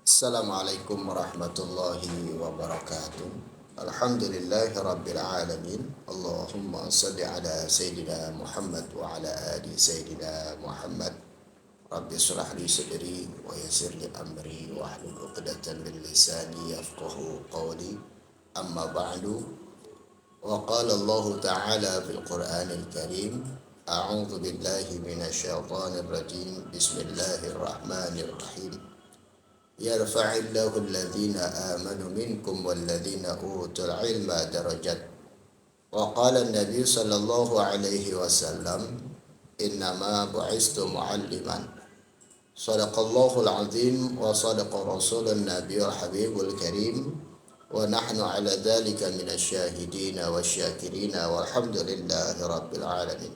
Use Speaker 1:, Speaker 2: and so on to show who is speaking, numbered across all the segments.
Speaker 1: Assalamualaikum warahmatullahi wabarakatuh. Alhamdulillahi rabbil alamin. Allahumma salli ala Sayyidina Muhammad wa ala ali Sayyidina Muhammad. Rabbi shrah li sadri wa yassir li amri wa hlul 'uqdatam min lisani yafqahu qawli. Amma ba'du. Wa qala Allah ta'ala fil Qur'anil Karim. A'udzu billahi minasy syaithanir rajim. Bismillahirrahmanirrahim. Yarfa'illahu alladhina amanu minkum walladhina utul ilma darajat. Wa qala an-nabiy sallallahu alaihi wasallam, innama bu'istu mu'alliman. Sadaqallahu al-azim wa sadaqa rasulun nabiyul habibul karim. Wa nahnu ala dhalika minasyahidina wasyakirina walhamdulillahi rabbil alamin.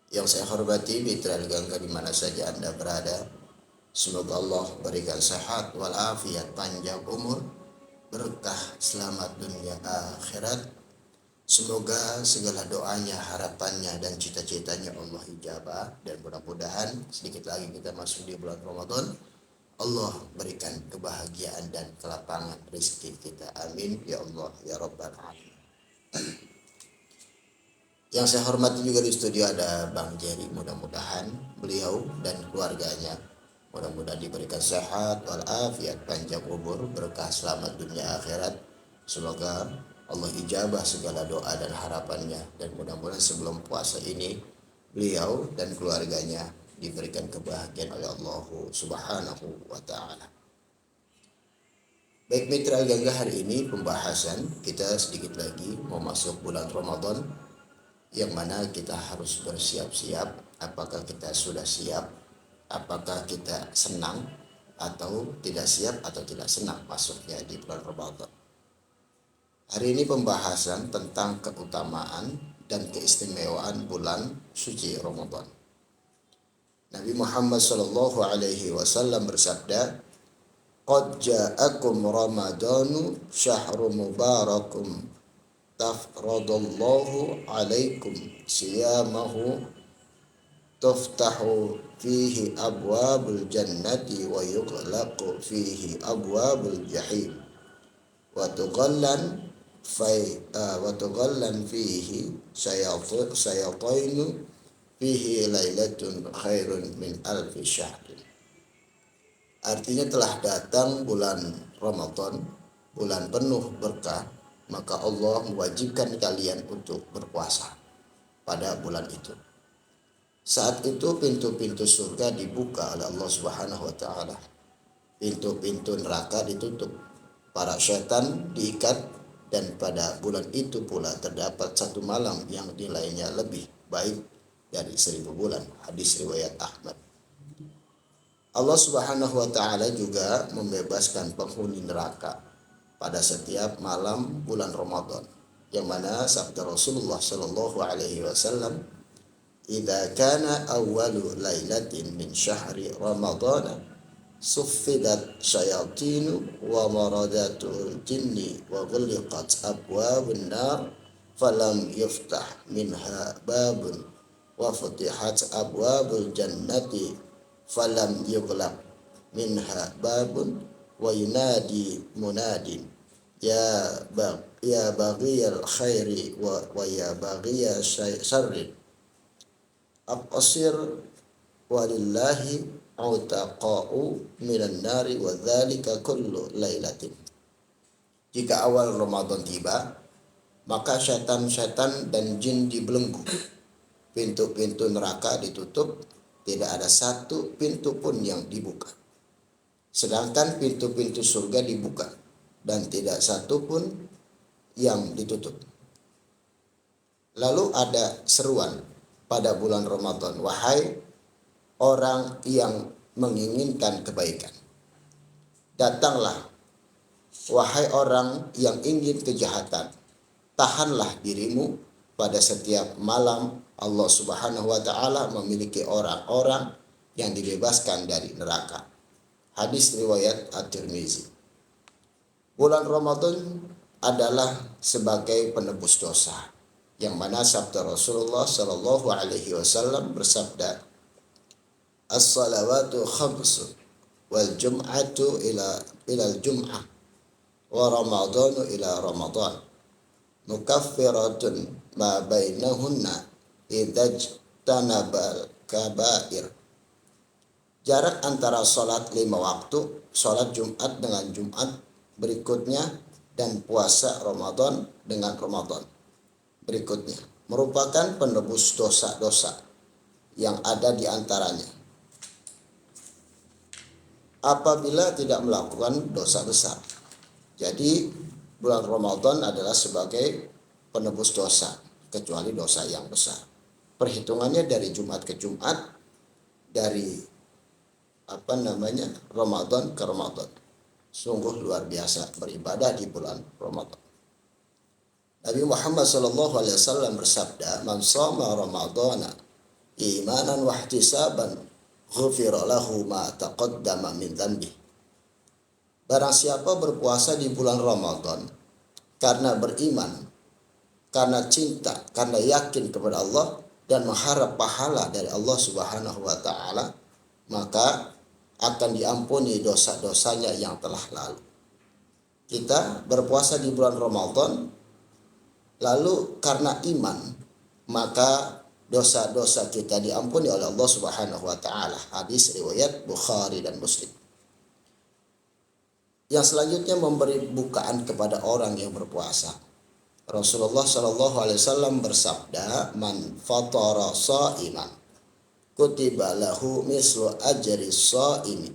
Speaker 1: Yang saya hormati mitra Gangga di mana saja Anda berada, semoga Allah berikan sehat walafiat, panjang umur, berkah, selamat dunia akhirat. Semoga segala doanya, harapannya, dan cita-citanya Allah ijabah. Dan mudah-mudahan sedikit lagi kita masuk di bulan Ramadan, Allah berikan kebahagiaan dan kelapangan rezeki kita. Amin ya Allah ya Rabbal Alamin. Yang saya hormati juga di studio ada Bang Jerry. Mudah-mudahan beliau dan keluarganya mudah-mudahan diberikan sehat walafiat, panjang umur, berkah, selamat dunia akhirat. Semoga Allah ijabah segala doa dan harapannya. Dan mudah-mudahan sebelum puasa ini beliau dan keluarganya diberikan kebahagiaan oleh Allah Subhanahu wa ta'ala. Baik mitra Gangga, hari ini pembahasan kita sedikit lagi mau masuk bulan Ramadan, yang mana kita harus bersiap-siap. Apakah kita sudah siap? Apakah kita senang atau tidak siap atau tidak senang masuknya di bulan Ramadan? Hari ini pembahasan tentang keutamaan dan keistimewaan bulan suci Ramadan. Nabi Muhammad sallallahu alaihi wasallam bersabda, "Qad ja'akum Ramadanu syahrun mubarakum tafradallahu alaikum siyamahu tuftahu fihi abwabul jannati wa yughlaqu fihi abwabul jahim wa tughallan fihi sayatainu fihi lailatun khairun min alfi syahrin." Artinya telah datang bulan Ramadan, bulan penuh berkah, maka Allah mewajibkan kalian untuk berpuasa pada bulan itu. Saat itu pintu-pintu surga dibuka oleh Allah Subhanahu wa ta'ala. Pintu-pintu neraka ditutup. Para setan diikat, dan pada bulan itu pula terdapat satu malam yang nilainya lebih baik dari 1000 bulan. Hadis riwayat Ahmad. Allah Subhanahu wa ta'ala juga membebaskan penghuni neraka pada setiap malam bulan Ramadan, yang mana sabda Rasulullah sallallahu alaihi wasallam, "Idza kana awwalu lailatin min syahri Ramadana suffidat syayatinu wa maradatul jinni wa ghulqat abwabun nar falam yuftah minha babun wa futihat abwabul jannati falam yughlaq minha babun wa yunadi munadin ya baghiyal khairi wa ya baghiyal syarri aqsir walillahi autaqa'u minan nari wa dzalika kullu lailatin." Jika awal Ramadan tiba, maka syaitan-syaitan dan jin dibelenggu. Pintu-pintu neraka ditutup, tidak ada satu pintu pun yang dibuka. Sedangkan pintu-pintu surga dibuka dan tidak satu pun yang ditutup. Lalu ada seruan pada bulan Ramadan, "Wahai orang yang menginginkan kebaikan, datanglah. Wahai orang yang ingin kejahatan, tahanlah dirimu. Pada setiap malam Allah Subhanahu wa ta'ala memiliki orang-orang yang dibebaskan dari neraka." Hadis riwayat At-Tirmizi. Bulan Ramadan adalah sebagai penebus dosa, yang mana sabda Rasulullah sallallahu alaihi wasallam bersabda, "As-salawatu khamsun wal jum'atu ila al-jum'ah wa ramadhanu ila ramadhan mukaffiratun ma bainahunna idzajtanabal kabair. Jarak antara sholat 5 waktu, sholat Jumat dengan Jumat berikutnya, dan puasa Ramadan dengan Ramadan berikutnya merupakan penebus dosa-dosa yang ada di antaranya apabila tidak melakukan dosa besar. Jadi bulan Ramadan adalah sebagai penebus dosa, kecuali dosa yang besar. Perhitungannya dari Jumat ke Jumat, dari Ramadan ke Ramadan. Sungguh luar biasa beribadah di bulan Ramadan. Nabi Muhammad SAW bersabda, "Man shoma Ramadhana imanan wa ihtisaban, ghufira lahu ma taqaddama min dhanbi." Barang siapa berpuasa di bulan Ramadan karena beriman, karena cinta, karena yakin kepada Allah dan mengharap pahala dari Allah Subhanahu wa taala, maka akan diampuni dosa-dosanya yang telah lalu. Kita berpuasa di bulan Ramadan, lalu karena iman, maka dosa-dosa kita diampuni oleh Allah Subhanahu wa taala. Hadis riwayat Bukhari dan Muslim. Yang selanjutnya memberi bukaan kepada orang yang berpuasa. Rasulullah SAW bersabda, "Man fatara sha'iman kutiba lahu mislu ajri shaimi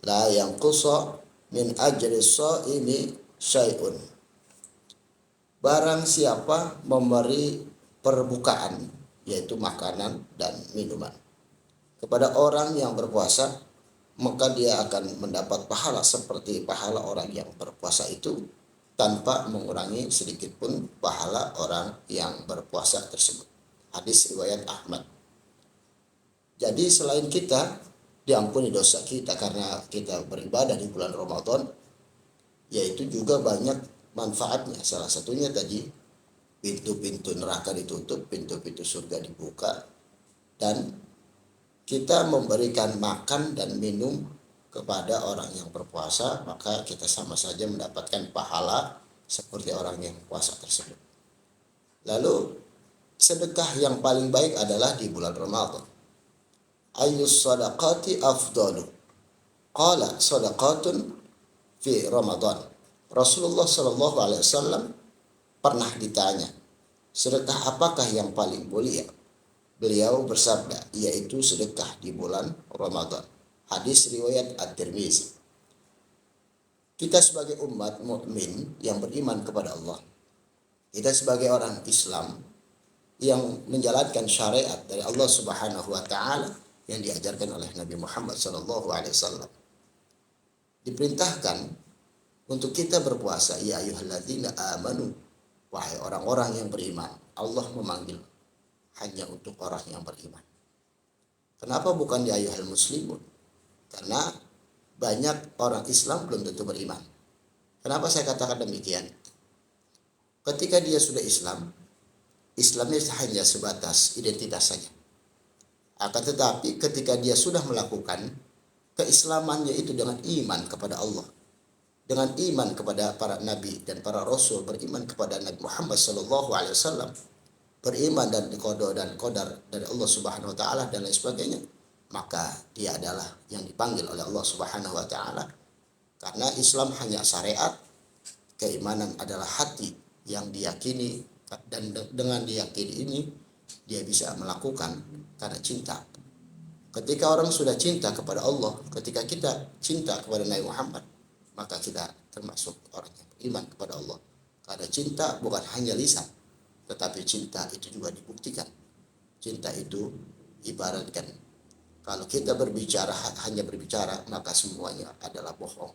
Speaker 1: la yanqusa min ajri shaimi syai'un." Barang siapa memberi perbukaan, yaitu makanan dan minuman, kepada orang yang berpuasa, maka dia akan mendapat pahala seperti pahala orang yang berpuasa itu, tanpa mengurangi sedikit pun pahala orang yang berpuasa tersebut. Hadis riwayat Ahmad. Jadi selain kita diampuni dosa kita karena kita beribadah di bulan Ramadan, yaitu juga banyak manfaatnya. Salah satunya tadi, pintu-pintu neraka ditutup, pintu-pintu surga dibuka, dan kita memberikan makan dan minum kepada orang yang berpuasa, maka kita sama saja mendapatkan pahala seperti orang yang puasa tersebut. Lalu sedekah yang paling baik adalah di bulan Ramadan. Ayyus sadaqati afdalu? Qala sadaqatun fi Ramadan. Rasulullah SAW pernah ditanya, sedekah apakah yang paling mulia? Beliau bersabda, yaitu sedekah di bulan Ramadan. Hadis riwayat At-Tirmizi. Kita sebagai umat mukmin yang beriman kepada Allah, kita sebagai orang Islam yang menjalankan syariat dari Allah Subhanahu wa taala yang diajarkan oleh Nabi Muhammad SAW, diperintahkan untuk kita berpuasa. Ya ayyuhalladzina amanu, wahai orang-orang yang beriman. Allah memanggil hanya untuk orang yang beriman. Kenapa bukan ya ayyuhal muslimun? Karena banyak orang Islam belum tentu beriman. Kenapa saya katakan demikian? Ketika dia sudah Islam, Islamnya hanya sebatas identitas saja. Akan tetapi ketika dia sudah melakukan keislamannya itu dengan iman kepada Allah, dengan iman kepada para nabi dan para rasul, beriman kepada Nabi Muhammad SAW, beriman dan qada dan qadar dari Allah Subhanahu wa taala dan lain sebagainya, maka dia adalah yang dipanggil oleh Allah Subhanahu wa taala. Karena Islam hanya syariat, keimanan adalah hati yang diyakini, dan dengan diyakini ini dia bisa melakukan karena cinta. Ketika orang sudah cinta kepada Allah, ketika kita cinta kepada Nabi Muhammad, maka kita termasuk orang yang beriman kepada Allah. Karena cinta bukan hanya lisan, tetapi cinta itu juga dibuktikan. Cinta itu ibaratkan, kalau kita berbicara hanya berbicara, maka semuanya adalah bohong.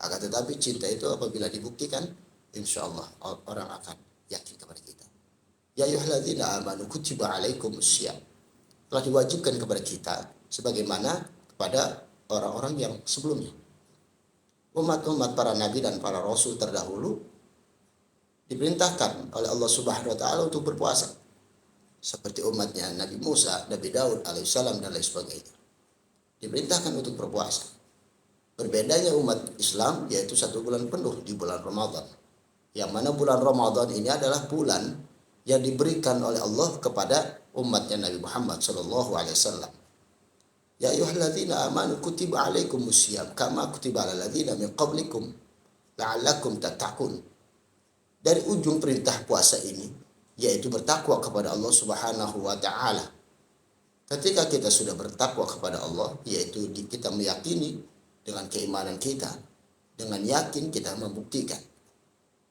Speaker 1: Akan tetapi cinta itu apabila dibuktikan, insya Allah orang akan yakin kepada kita. Ya ayyuhalladzina amanu kutiba alaikumussyam, telah diwajibkan kepada kita sebagaimana kepada orang-orang yang sebelumnya. Umat-umat para nabi dan para rasul terdahulu diperintahkan oleh Allah Subhanahu wa taala untuk berpuasa. Seperti umatnya Nabi Musa, Nabi Daud alaihissalam dan lain sebagainya. Diperintahkan untuk berpuasa. Berbedanya umat Islam yaitu 1 bulan penuh di bulan Ramadan. Yang mana bulan Ramadan ini adalah bulan yang diberikan oleh Allah kepada umatnya Nabi Muhammad SAW. Ya ayyuhalladzina amanu kutiba alaikumusiyam kama kutiba alal ladzina min qablikum la'allakum tattaqun. Dari ujung perintah puasa ini yaitu bertakwa kepada Allah Subhanahu wa taala. Ketika kita sudah bertakwa kepada Allah, yaitu kita meyakini dengan keimanan kita, dengan yakin kita membuktikan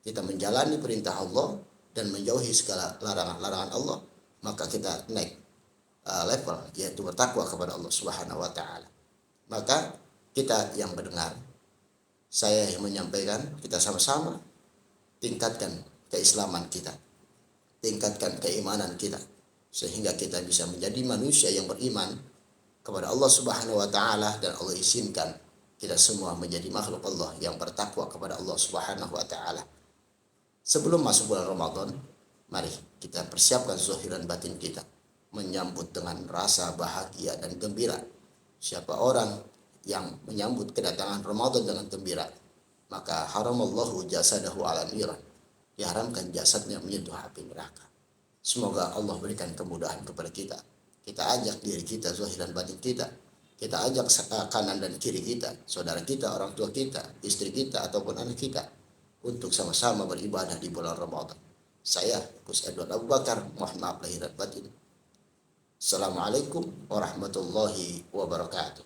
Speaker 1: kita menjalani perintah Allah dan menjauhi segala larangan-larangan Allah, maka kita naik level, yaitu bertakwa kepada Allah Subhanahu wa taala. Maka kita yang mendengar, saya yang menyampaikan, kita sama-sama tingkatkan keislaman kita, tingkatkan keimanan kita, sehingga kita bisa menjadi manusia yang beriman kepada Allah Subhanahu wa taala, dan Allah izinkan kita semua menjadi makhluk Allah yang bertakwa kepada Allah Subhanahu wa taala. Sebelum masuk bulan Ramadan, mari kita persiapkan zahir dan batin kita menyambut dengan rasa bahagia dan gembira. Siapa orang yang menyambut kedatangan Ramadan dengan gembira, maka haramallahu jasadahu ala niran, diharamkan jasadnya menyentuh api neraka. Semoga Allah berikan kemudahan kepada kita. Kita ajak diri kita, zahir dan batin kita. Kita ajak kanan dan kiri kita, saudara kita, orang tua kita, istri kita, ataupun anak kita, untuk sama-sama beribadah di bulan Ramadan. Saya, Gus Edward Abu Bakar, mohon maaf lahir dan batin. Assalamualaikum warahmatullahi wabarakatuh.